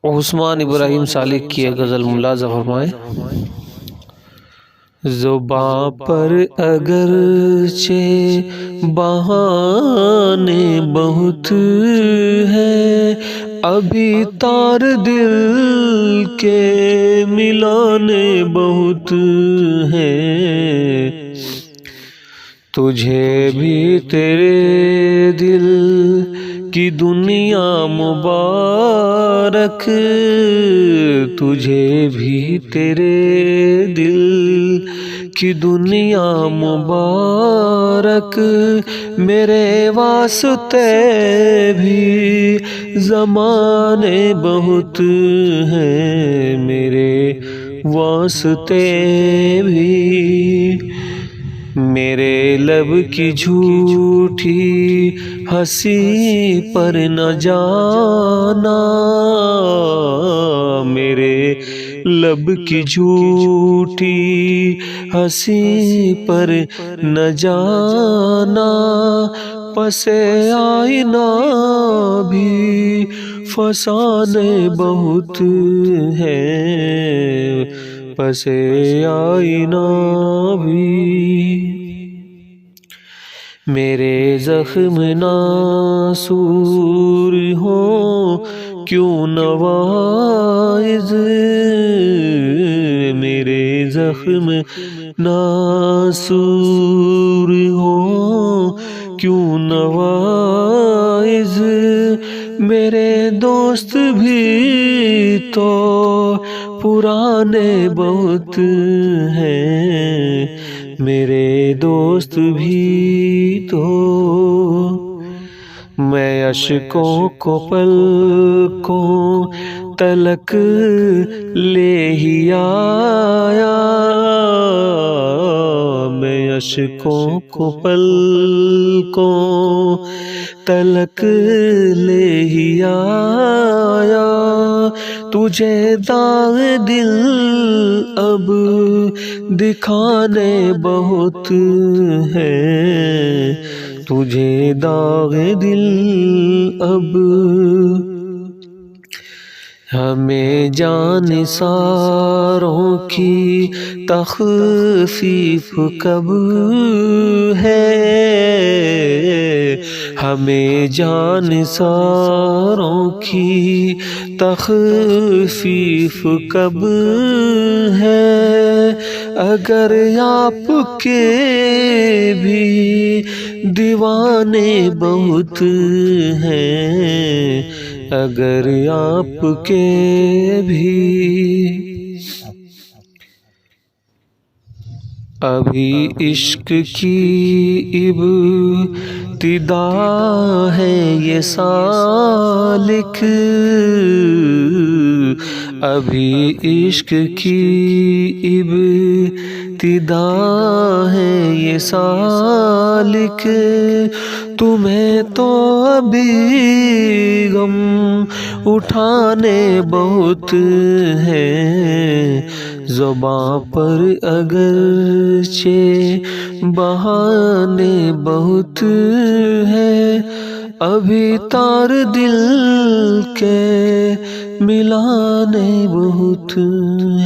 عثمان ابراہیم سالک کی غزل ملاحظہ فرمائیں۔ زباں پر اگرچہ بہانے بہت ہے، ابھی تار دل کے ملانے بہت ہیں۔ تجھے بھی تیرے دل کی دنیا مبارک، تجھے بھی تیرے دل کی دنیا مبارک، میرے واسطے بھی زمانے بہت ہیں، میرے واسطے بھی۔ میرے لب کی جھوٹی ہنسی پر نہ جانا، میرے لب کی جھوٹی ہنسی پر نہ جانا، پس آئینہ بھی فسانے بہت ہیں، پس آئینہ بھی۔ میرے زخم ناسور ہوں کیوں نواز، میرے زخم ناسور ہوں کیوں نواز، میرے دوست بھی تو پرانے بہت ہیں، میرے دوست بھی تو۔ میں اشکوں کو پلکوں تلک لے ہی آیا، میں اشکوں کو پلکوں تلک لے ہی آیا، تجھے داغ دل اب دکھانے بہت ہیں، تجھے داغ دل اب۔ ہمیں جانثاروں کی تخفیف کب ہے، ہمیں جانثاروں کی تخفیف کب ہے، اگر آپ کے بھی دیوانے بہت ہیں، اگر آپ کے بھی۔ ابھی عشق کی ابتدا ہے یہ سالک، ابھی عشق کی ابتدا ہے یہ سالک، تمہیں تو ابھی غم اٹھانے بہت ہیں، زباں پر اگرچہ بہانے بہت ہیں، ابھی تار دل کے ملانے بہت ہیں۔